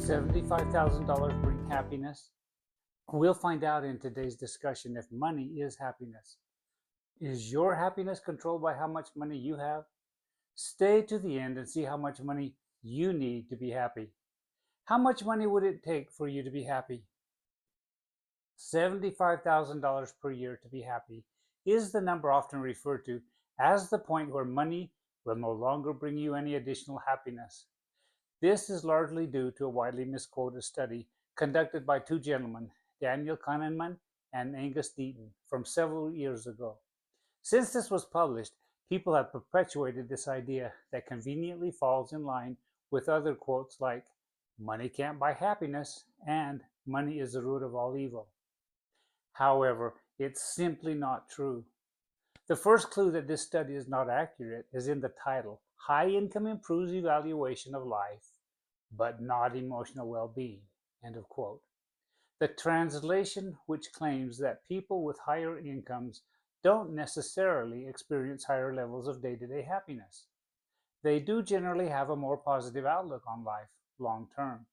$75,000 bring happiness? We'll find out in today's discussion if money is happiness. Is your happiness controlled by how much money you have? Stay to the end and see how much money you need to be happy. How much money would it take for you to be happy? $75,000 per year to be happy is the number often referred to as the point where money will no longer bring you any additional happiness. This is largely due to a widely misquoted study conducted by two gentlemen, Daniel Kahneman and Angus Deaton, from several years ago. Since this was published, people have perpetuated this idea that conveniently falls in line with other quotes like, "Money can't buy happiness," and "Money is the root of all evil." However, it's simply not true. The first clue that this study is not accurate is in the title, "High Income Improves Evaluation of Life, but Not Emotional Well-Being." End of quote. The translation, which claims that people with higher incomes don't necessarily experience higher levels of day-to-day happiness. They do generally have a more positive outlook on life long term.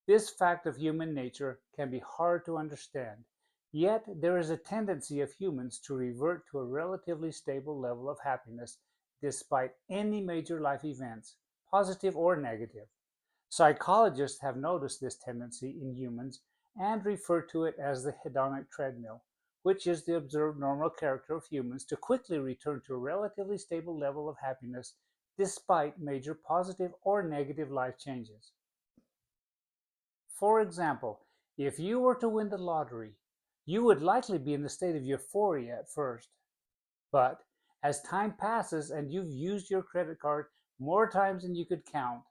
This fact of human nature can be hard to understand, yet there is a tendency of humans to revert to a relatively stable level of happiness despite any major life events, positive or negative. Psychologists have noticed this tendency in humans and refer to it as the hedonic treadmill, which is the observed normal character of humans to quickly return to a relatively stable level of happiness despite major positive or negative life changes. For example, if you were to win the lottery, you would likely be in the state of euphoria at first. But as time passes and you've used your credit card more times than you could count,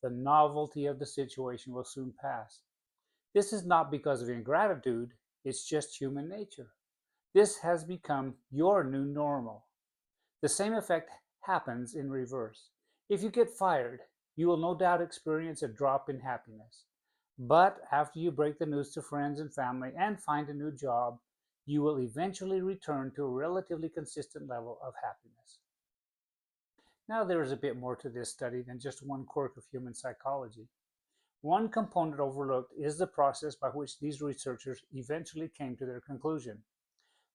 the novelty of the situation will soon pass. This is not because of ingratitude, it's just human nature. This has become your new normal. The same effect happens in reverse. If you get fired, you will no doubt experience a drop in happiness. But after you break the news to friends and family and find a new job, you will eventually return to a relatively consistent level of happiness. Now, there is a bit more to this study than just one quirk of human psychology. One component overlooked is the process by which these researchers eventually came to their conclusion.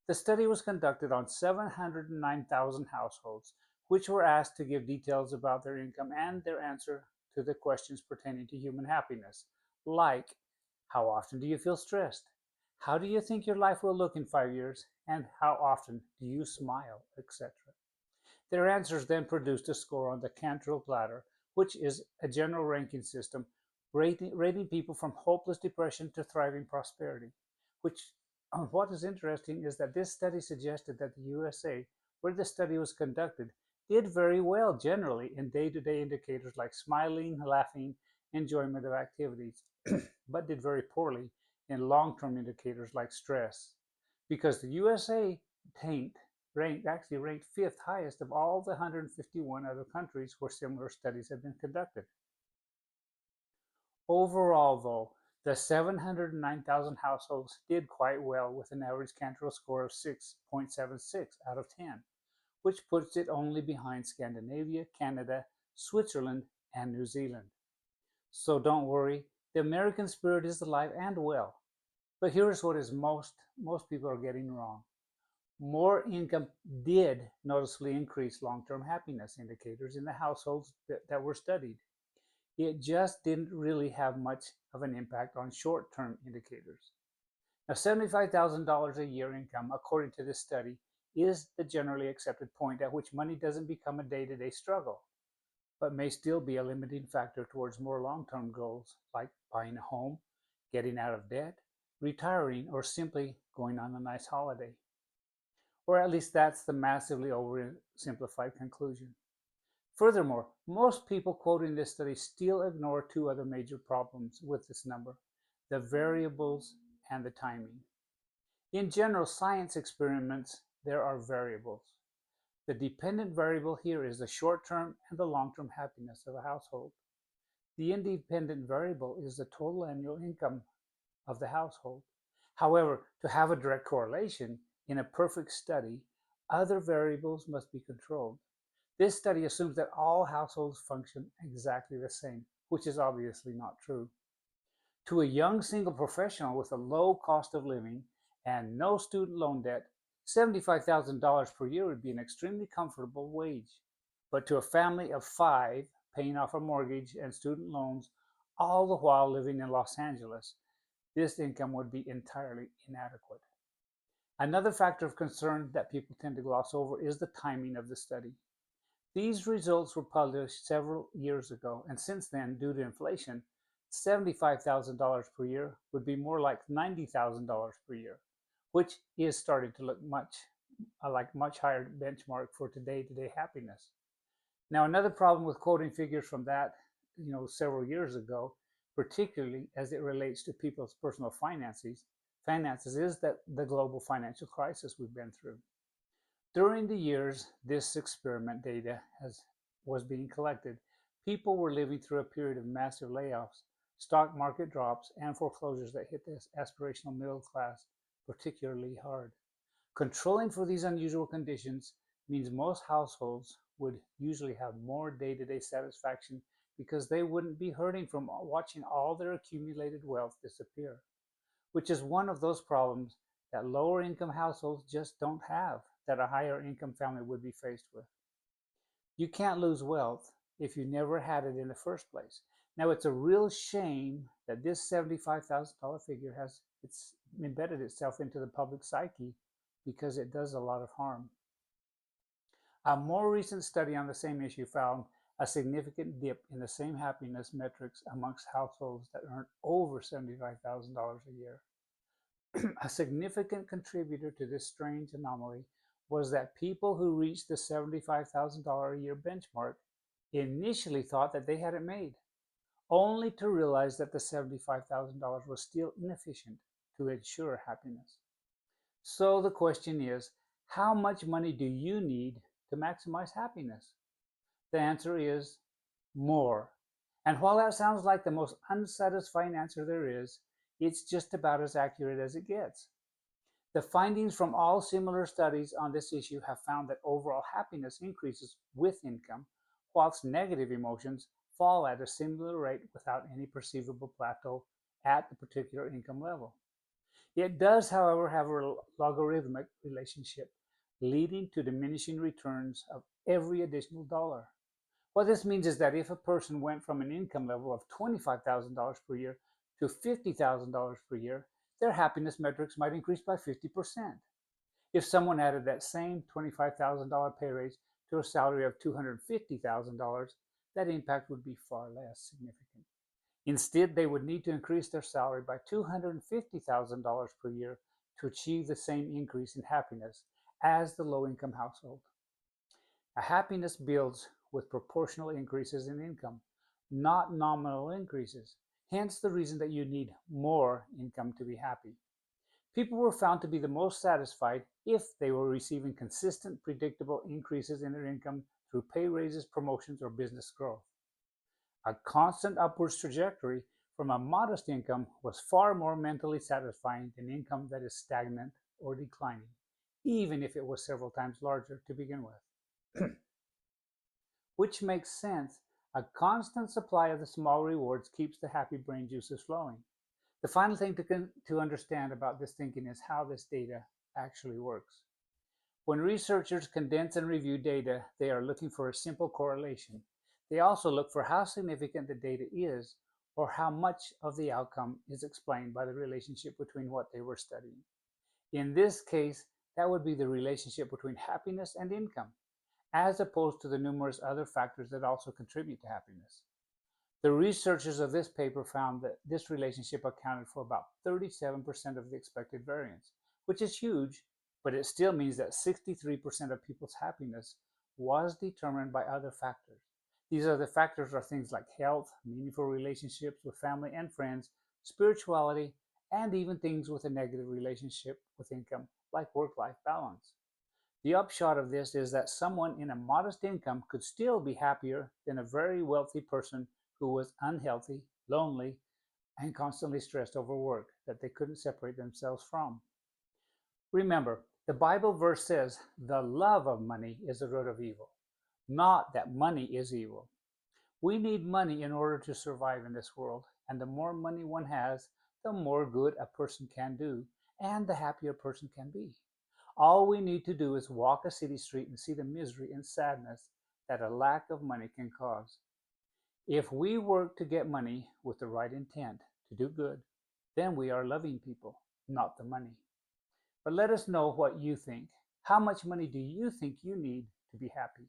The study was conducted on 709,000 households, which were asked to give details about their income and their answer to the questions pertaining to human happiness, like, how often do you feel stressed? How do you think your life will look in 5 years? And how often do you smile, etc. Their answers then produced a score on the Cantril Platter, which is a general ranking system rating people from hopeless depression to thriving prosperity. What is interesting is that this study suggested that the USA, where the study was conducted, did very well generally in day-to-day indicators like smiling, laughing, enjoyment of activities, but did very poorly in long-term indicators like stress, because the USA ranked fifth highest of all the 151 other countries where similar studies have been conducted. Overall, though, the 709,000 households did quite well with an average Cantril score of 6.76 out of 10, which puts it only behind Scandinavia, Canada, Switzerland, and New Zealand. So don't worry, the American spirit is alive and well. But here's what is most people are getting wrong. More income did noticeably increase long-term happiness indicators in the households that were studied. It just didn't really have much of an impact on short-term indicators. Now, $75,000 a year income, according to this study, is the generally accepted point at which money doesn't become a day-to-day struggle, but may still be a limiting factor towards more long-term goals like buying a home, getting out of debt, retiring, or simply going on a nice holiday. Or at least that's the massively oversimplified conclusion. Furthermore, most people quoting this study still ignore two other major problems with this number: the variables and the timing. In general science experiments, there are variables. The dependent variable here is the short-term and the long-term happiness of a household. The independent variable is the total annual income of the household. However, to have a direct correlation in a perfect study, other variables must be controlled. This study assumes that all households function exactly the same, which is obviously not true. To a young single professional with a low cost of living and no student loan debt, $75,000 per year would be an extremely comfortable wage. But to a family of five paying off a mortgage and student loans, all the while living in Los Angeles, this income would be entirely inadequate. Another factor of concern that people tend to gloss over is the timing of the study. These results were published several years ago, and since then, due to inflation, $75,000 per year would be more like $90,000 per year, which is starting to look much higher benchmark for day-to-day happiness. Now, another problem with quoting figures from that, several years ago, particularly as it relates to people's personal finances is that the global financial crisis we've been through. During the years this experiment data was being collected, people were living through a period of massive layoffs, stock market drops, and foreclosures that hit the aspirational middle class particularly hard. Controlling for these unusual conditions means most households would usually have more day-to-day satisfaction because they wouldn't be hurting from watching all their accumulated wealth disappear, which is one of those problems that lower income households just don't have that a higher income family would be faced with. You can't lose wealth if you never had it in the first place. Now, it's a real shame that this $75,000 figure has embedded itself into the public psyche because it does a lot of harm. A more recent study on the same issue found a significant dip in the same happiness metrics amongst households that earn over $75,000 a year. A significant contributor to this strange anomaly was that people who reached the $75,000 a year benchmark initially thought that they had it made, only to realize that the $75,000 was still inefficient to ensure happiness. So the question is, how much money do you need to maximize happiness? The answer is more. And while that sounds like the most unsatisfying answer there is, it's just about as accurate as it gets. The findings from all similar studies on this issue have found that overall happiness increases with income, whilst negative emotions fall at a similar rate without any perceivable plateau at the particular income level. It does, however, have a logarithmic relationship, leading to diminishing returns of every additional dollar. What this means is that if a person went from an income level of $25,000 per year to $50,000 per year, their happiness metrics might increase by 50%. If someone added that same $25,000 pay raise to a salary of $250,000, that impact would be far less significant. Instead, they would need to increase their salary by $250,000 per year to achieve the same increase in happiness as the low-income household. A happiness builds with proportional increases in income, not nominal increases. Hence the reason that you need more income to be happy. People were found to be the most satisfied if they were receiving consistent, predictable increases in their income through pay raises, promotions, or business growth. A constant upwards trajectory from a modest income was far more mentally satisfying than income that is stagnant or declining, even if it was several times larger to begin with. Which makes sense. A constant supply of the small rewards keeps the happy brain juices flowing. The final thing to understand about this thinking is how this data actually works. When researchers condense and review data, they are looking for a simple correlation. They also look for how significant the data is, or how much of the outcome is explained by the relationship between what they were studying. In this case, that would be the relationship between happiness and income, as opposed to the numerous other factors that also contribute to happiness. The researchers of this paper found that this relationship accounted for about 37% of the expected variance, which is huge, but it still means that 63% of people's happiness was determined by other factors. These other factors are things like health, meaningful relationships with family and friends, spirituality, and even things with a negative relationship with income, like work-life balance. The upshot of this is that someone in a modest income could still be happier than a very wealthy person who was unhealthy, lonely, and constantly stressed over work that they couldn't separate themselves from. Remember, the Bible verse says, the love of money is the root of evil, not that money is evil. We need money in order to survive in this world, and the more money one has, the more good a person can do, and the happier a person can be. All we need to do is walk a city street and see the misery and sadness that a lack of money can cause. If we work to get money with the right intent to do good, then we are loving people, not the money. But let us know what you think. How much money do you think you need to be happy?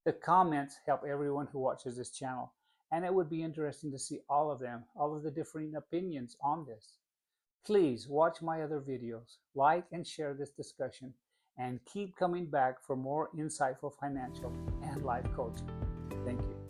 The comments help everyone who watches this channel, and it would be interesting to see all of them, all of the differing opinions on this. Please watch my other videos, like and share this discussion, and keep coming back for more insightful financial and life coaching. Thank you.